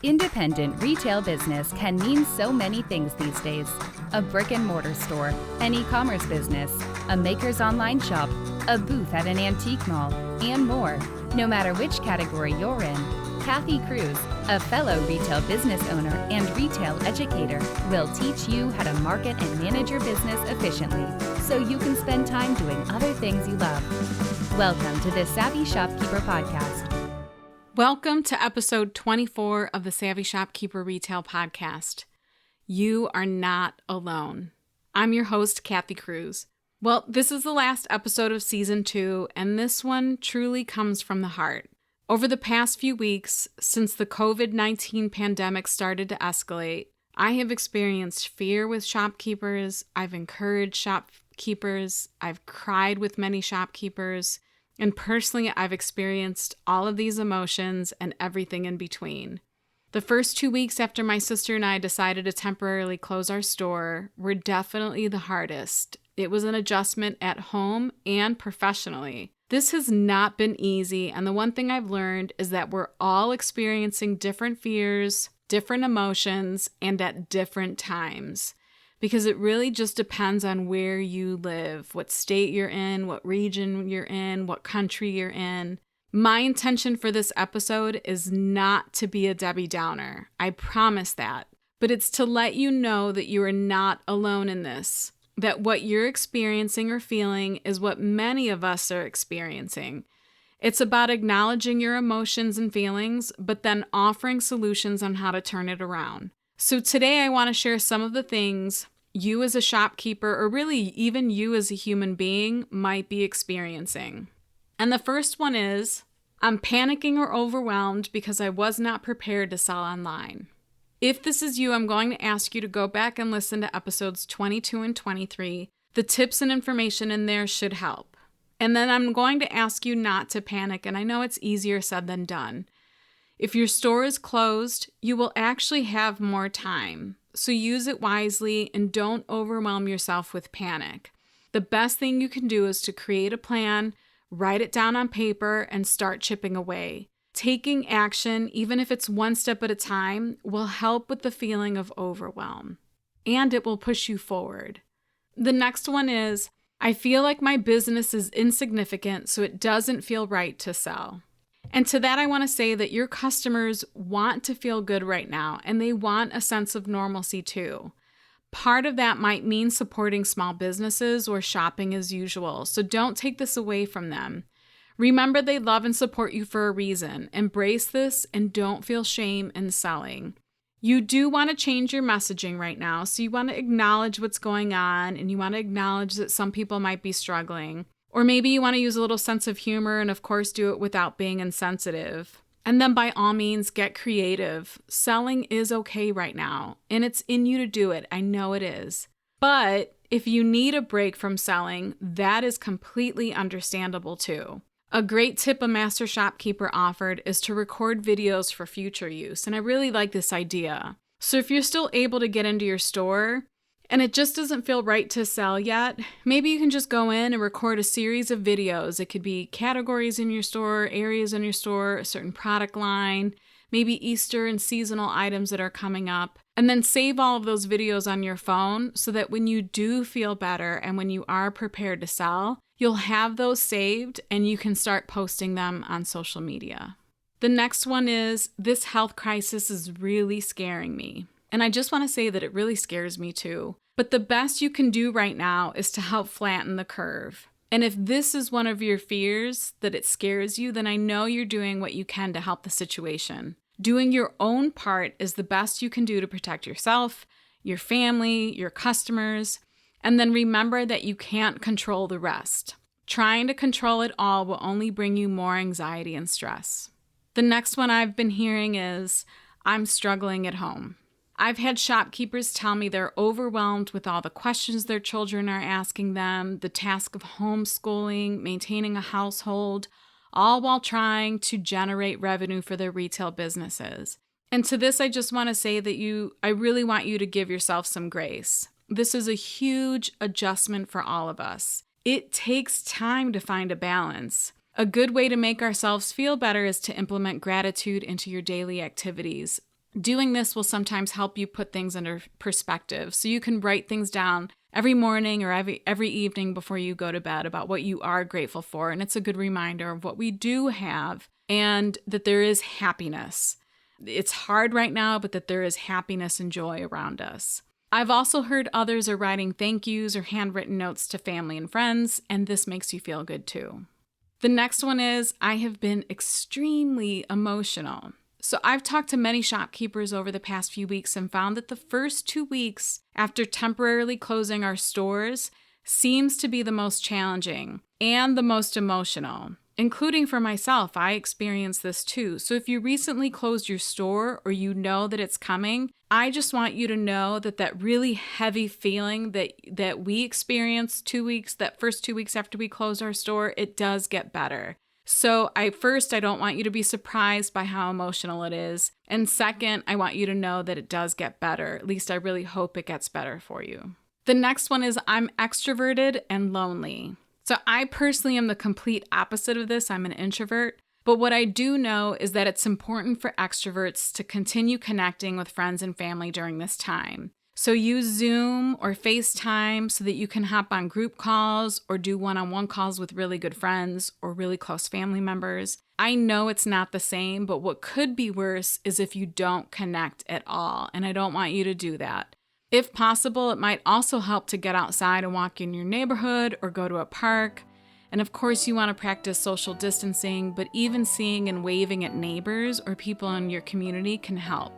Independent retail business can mean so many things these days. A brick and mortar store, an e-commerce business, a maker's online shop, a booth at an antique mall, and more. No matter which category you're in, Kathy Cruz, a fellow retail business owner and retail educator, will teach you how to market and manage your business efficiently so you can spend time doing other things you love. Welcome to the Savvy Shopkeeper Podcast. Welcome to episode 24 of the Savvy Shopkeeper Retail Podcast. You are not alone. I'm your host, Kathy Cruz. Well, this is the last episode of season 2, and this one truly comes from the heart. Over the past few weeks, since the COVID-19 pandemic started to escalate, I have experienced fear with shopkeepers, I've encouraged shopkeepers, I've cried with many shopkeepers, and personally, I've experienced all of these emotions and everything in between. The first 2 weeks after my sister and I decided to temporarily close our store were definitely the hardest. It was an adjustment at home and professionally. This has not been easy, and the one thing I've learned is that we're all experiencing different fears, different emotions, and at different times. Because it really just depends on where you live, what state you're in, what region you're in, what country you're in. My intention for this episode is not to be a Debbie Downer. I promise that. But it's to let you know that you are not alone in this. That what you're experiencing or feeling is what many of us are experiencing. It's about acknowledging your emotions and feelings, but then offering solutions on how to turn it around. So today I want to share some of the things you as a shopkeeper, or really even you as a human being, might be experiencing. And the first one is, I'm panicking or overwhelmed because I was not prepared to sell online. If this is you, I'm going to ask you to go back and listen to episodes 22 and 23. The tips and information in there should help. And then I'm going to ask you not to panic, and I know it's easier said than done. If your store is closed, you will actually have more time. So use it wisely and don't overwhelm yourself with panic. The best thing you can do is to create a plan, write it down on paper, and start chipping away. Taking action, even if it's one step at a time, will help with the feeling of overwhelm, and it will push you forward. The next one is, I feel like my business is insignificant, so it doesn't feel right to sell. And to that, I want to say that your customers want to feel good right now, and they want a sense of normalcy too. Part of that might mean supporting small businesses or shopping as usual, so don't take this away from them. Remember, they love and support you for a reason. Embrace this and don't feel shame in selling. You do want to change your messaging right now, so you want to acknowledge what's going on, and you want to acknowledge that some people might be struggling. Or maybe you want to use a little sense of humor and, of course, do it without being insensitive. And then by all means, get creative. Selling is okay right now, and it's in you to do it. I know it is. But if you need a break from selling, that is completely understandable too. A great tip a master shopkeeper offered is to record videos for future use, and I really like this idea. So if you're still able to get into your store, and it just doesn't feel right to sell yet, maybe you can just go in and record a series of videos. It could be categories in your store, areas in your store, a certain product line, maybe Easter and seasonal items that are coming up. And then save all of those videos on your phone so that when you do feel better and when you are prepared to sell, you'll have those saved and you can start posting them on social media. The next one is, this health crisis is really scaring me. And I just want to say that it really scares me too. But the best you can do right now is to help flatten the curve. And if this is one of your fears, that it scares you, then I know you're doing what you can to help the situation. Doing your own part is the best you can do to protect yourself, your family, your customers. And then remember that you can't control the rest. Trying to control it all will only bring you more anxiety and stress. The next one I've been hearing is, I'm struggling at home. I've had shopkeepers tell me they're overwhelmed with all the questions their children are asking them, the task of homeschooling, maintaining a household, all while trying to generate revenue for their retail businesses. And to this, I just want to say that I really want you to give yourself some grace. This is a huge adjustment for all of us. It takes time to find a balance. A good way to make ourselves feel better is to implement gratitude into your daily activities. Doing this will sometimes help you put things under perspective, so you can write things down every morning or every evening before you go to bed about what you are grateful for. And it's a good reminder of what we do have and that there is happiness. It's hard right now, but that there is happiness and joy around us. I've also heard others are writing thank yous or handwritten notes to family and friends, and this makes you feel good too. The next one is, I have been extremely emotional. So I've talked to many shopkeepers over the past few weeks and found that the first 2 weeks after temporarily closing our stores seems to be the most challenging and the most emotional, including for myself. I experienced this too. So if you recently closed your store or you know that it's coming, I just want you to know that really heavy feeling that we experienced that first 2 weeks after we closed our store, it does get better. So I don't want you to be surprised by how emotional it is. And second, I want you to know that it does get better. At least I really hope it gets better for you. The next one is, I'm extroverted and lonely. So I personally am the complete opposite of this. I'm an introvert. But what I do know is that it's important for extroverts to continue connecting with friends and family during this time. So use Zoom or FaceTime so that you can hop on group calls or do one-on-one calls with really good friends or really close family members. I know it's not the same, but what could be worse is if you don't connect at all, and I don't want you to do that. If possible, it might also help to get outside and walk in your neighborhood or go to a park. And of course, you want to practice social distancing, but even seeing and waving at neighbors or people in your community can help.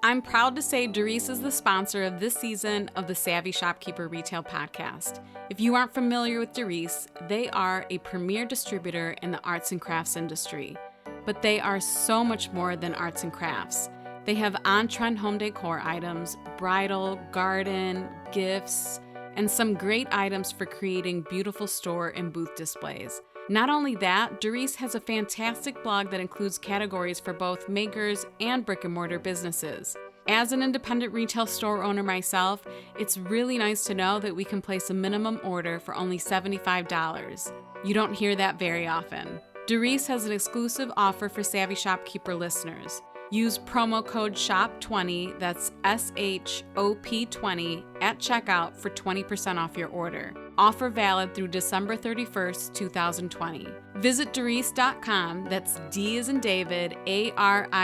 I'm proud to say Doris is the sponsor of this season of the Savvy Shopkeeper Retail Podcast. If you aren't familiar with Doris, they are a premier distributor in the arts and crafts industry. But they are so much more than arts and crafts. They have on-trend home decor items, bridal, garden, gifts, and some great items for creating beautiful store and booth displays. Not only that, Doris has a fantastic blog that includes categories for both makers and brick-and-mortar businesses. As an independent retail store owner myself, it's really nice to know that we can place a minimum order for only $75. You don't hear that very often. Doris has an exclusive offer for Savvy Shopkeeper listeners. Use promo code SHOP20, that's SHOP20, at checkout for 20% off your order. Offer valid through December 31st, 2020. Visit Doris.com, that's D as in David, ARICE.com,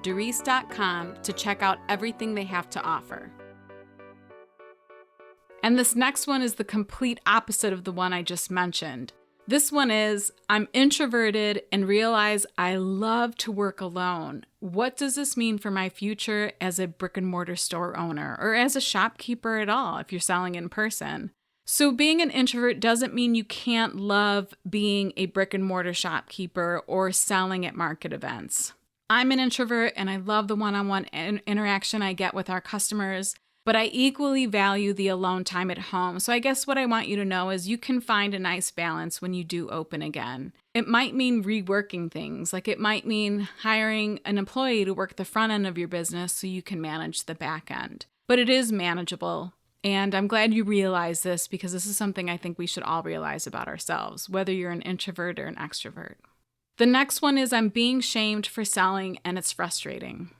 Doris.com to check out everything they have to offer. And this next one is the complete opposite of the one I just mentioned. This one is, I'm introverted and realize I love to work alone. What does this mean for my future as a brick and mortar store owner or as a shopkeeper at all if you're selling in person? So being an introvert doesn't mean you can't love being a brick and mortar shopkeeper or selling at market events. I'm an introvert and I love the one-on-one interaction I get with our customers, but I equally value the alone time at home. So I guess what I want you to know is you can find a nice balance when you do open again. It might mean reworking things, like it might mean hiring an employee to work the front end of your business so you can manage the back end. But it is manageable. And I'm glad you realize this because this is something I think we should all realize about ourselves, whether you're an introvert or an extrovert. The next one is, I'm being shamed for selling and it's frustrating.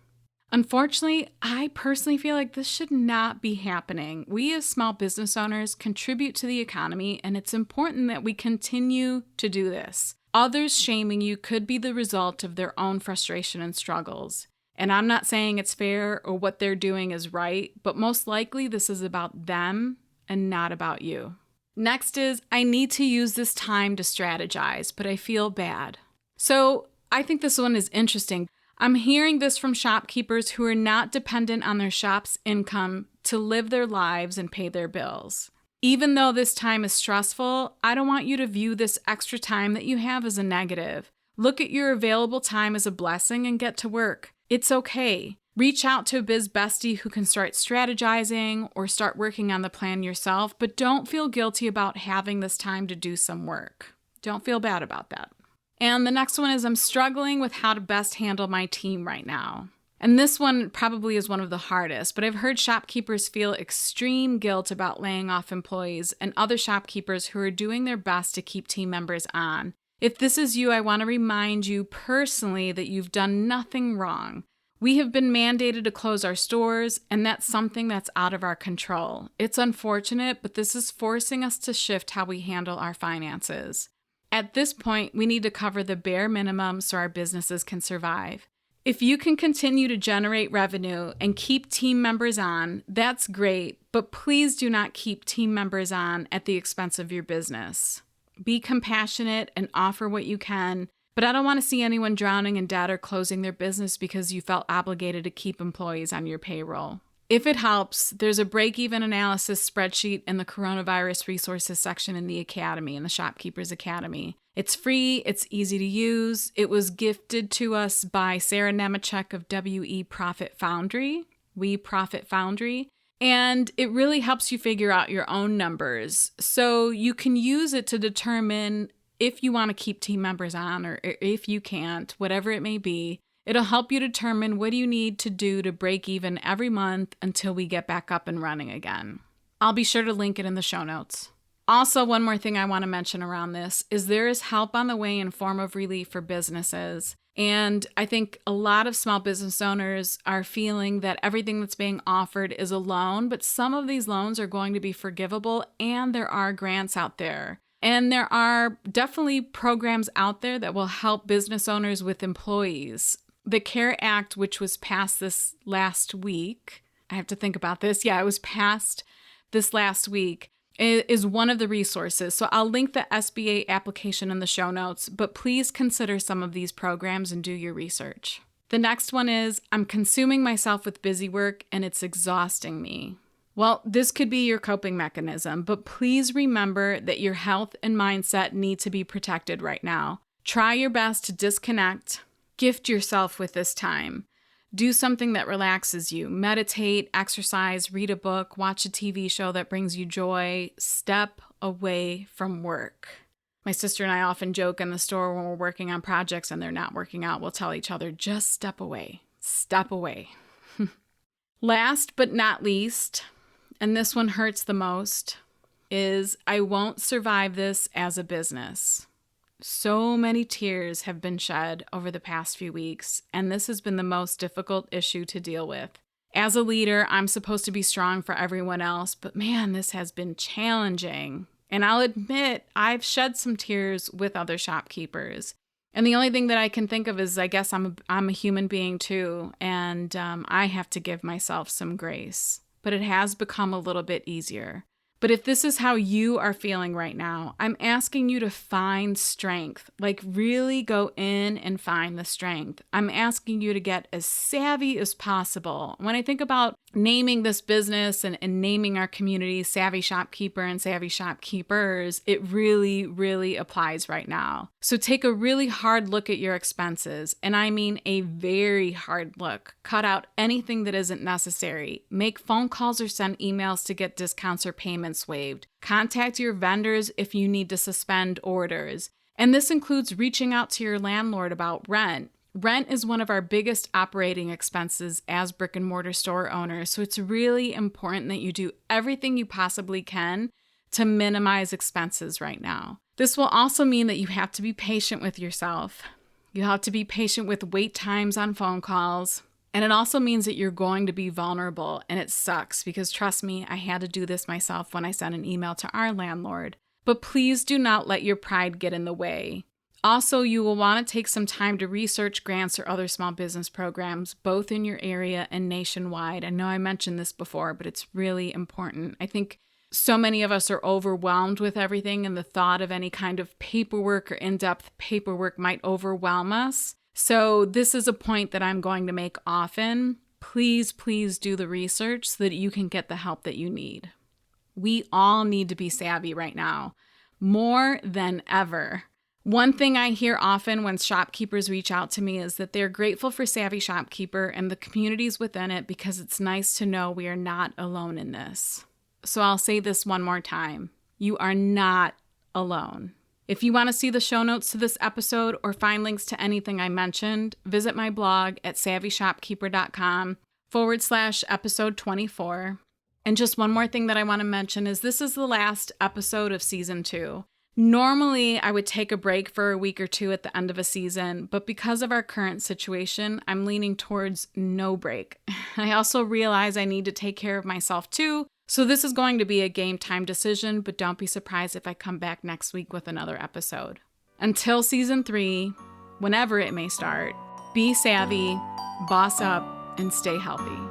Unfortunately, I personally feel like this should not be happening. We as small business owners contribute to the economy, and it's important that we continue to do this. Others shaming you could be the result of their own frustration and struggles. And I'm not saying it's fair or what they're doing is right, but most likely this is about them and not about you. Next is, I need to use this time to strategize, but I feel bad. So I think this one is interesting. I'm hearing this from shopkeepers who are not dependent on their shop's income to live their lives and pay their bills. Even though this time is stressful, I don't want you to view this extra time that you have as a negative. Look at your available time as a blessing and get to work. It's okay. Reach out to a biz bestie who can start strategizing or start working on the plan yourself, but don't feel guilty about having this time to do some work. Don't feel bad about that. And the next one is, I'm struggling with how to best handle my team right now. And this one probably is one of the hardest, but I've heard shopkeepers feel extreme guilt about laying off employees and other shopkeepers who are doing their best to keep team members on. If this is you, I want to remind you personally that you've done nothing wrong. We have been mandated to close our stores, and that's something that's out of our control. It's unfortunate, but this is forcing us to shift how we handle our finances. At this point, we need to cover the bare minimum so our businesses can survive. If you can continue to generate revenue and keep team members on, that's great, but please do not keep team members on at the expense of your business. Be compassionate and offer what you can, but I don't want to see anyone drowning in debt or closing their business because you felt obligated to keep employees on your payroll. If it helps, there's a break-even analysis spreadsheet in the coronavirus resources section in the Academy, in the Shopkeepers Academy. It's free, it's easy to use. It was gifted to us by Sarah Nemechek of WE Profit Foundry, We Profit Foundry, and it really helps you figure out your own numbers. So you can use it to determine if you want to keep team members on or if you can't, whatever it may be. It'll help you determine what do you need to do to break even every month until we get back up and running again. I'll be sure to link it in the show notes. Also, one more thing I want to mention around this is there is help on the way in form of relief for businesses. And I think a lot of small business owners are feeling that everything that's being offered is a loan, but some of these loans are going to be forgivable and there are grants out there. And there are definitely programs out there that will help business owners with employees. The CARE Act, which was passed this last week, I have to think about this. Yeah, it was passed this last week, is one of the resources. So I'll link the SBA application in the show notes, but please consider some of these programs and do your research. The next one is, I'm consuming myself with busy work and it's exhausting me. Well, this could be your coping mechanism, but please remember that your health and mindset need to be protected right now. Try your best to disconnect. Gift yourself with this time. Do something that relaxes you. Meditate, exercise, read a book, watch a TV show that brings you joy. Step away from work. My sister and I often joke in the store when we're working on projects and they're not working out. We'll tell each other, just step away. Step away. Last but not least, and this one hurts the most, is I won't survive this as a business. So many tears have been shed over the past few weeks, and this has been the most difficult issue to deal with. As a leader, I'm supposed to be strong for everyone else, but man, this has been challenging. And I'll admit, I've shed some tears with other shopkeepers. And the only thing that I can think of is I guess I'm a human being too, and I have to give myself some grace. But it has become a little bit easier. But if this is how you are feeling right now, I'm asking you to find strength, like really go in and find the strength. I'm asking you to get as savvy as possible. When I think about naming this business and naming our community Savvy Shopkeeper and Savvy Shopkeepers, it really, really applies right now. So take a really hard look at your expenses, and I mean a very hard look. Cut out anything that isn't necessary. Make phone calls or send emails to get discounts or payments waived. Contact your vendors if you need to suspend orders. And this includes reaching out to your landlord about rent. Rent is one of our biggest operating expenses as brick and mortar store owners, so it's really important that you do everything you possibly can to minimize expenses right now. This will also mean that you have to be patient with yourself. You have to be patient with wait times on phone calls. And it also means that you're going to be vulnerable, and it sucks because trust me, I had to do this myself when I sent an email to our landlord. But please do not let your pride get in the way. Also, you will want to take some time to research grants or other small business programs, both in your area and nationwide. I know I mentioned this before, but it's really important. I think so many of us are overwhelmed with everything, and the thought of any kind of paperwork or in-depth paperwork might overwhelm us. So this is a point that I'm going to make often. Please, please do the research so that you can get the help that you need. We all need to be savvy right now, more than ever. One thing I hear often when shopkeepers reach out to me is that they're grateful for Savvy Shopkeeper and the communities within it because it's nice to know we are not alone in this. So I'll say this one more time. You are not alone. If you want to see the show notes to this episode or find links to anything I mentioned, visit my blog at savvyshopkeeper.com/episode 24. And just one more thing that I want to mention is this is the last episode of season 2. Normally, I would take a break for a week or two at the end of a season, but because of our current situation, I'm leaning towards no break. I also realize I need to take care of myself too, so this is going to be a game time decision, but don't be surprised if I come back next week with another episode. Until season 3, whenever it may start, be savvy, boss up, and stay healthy.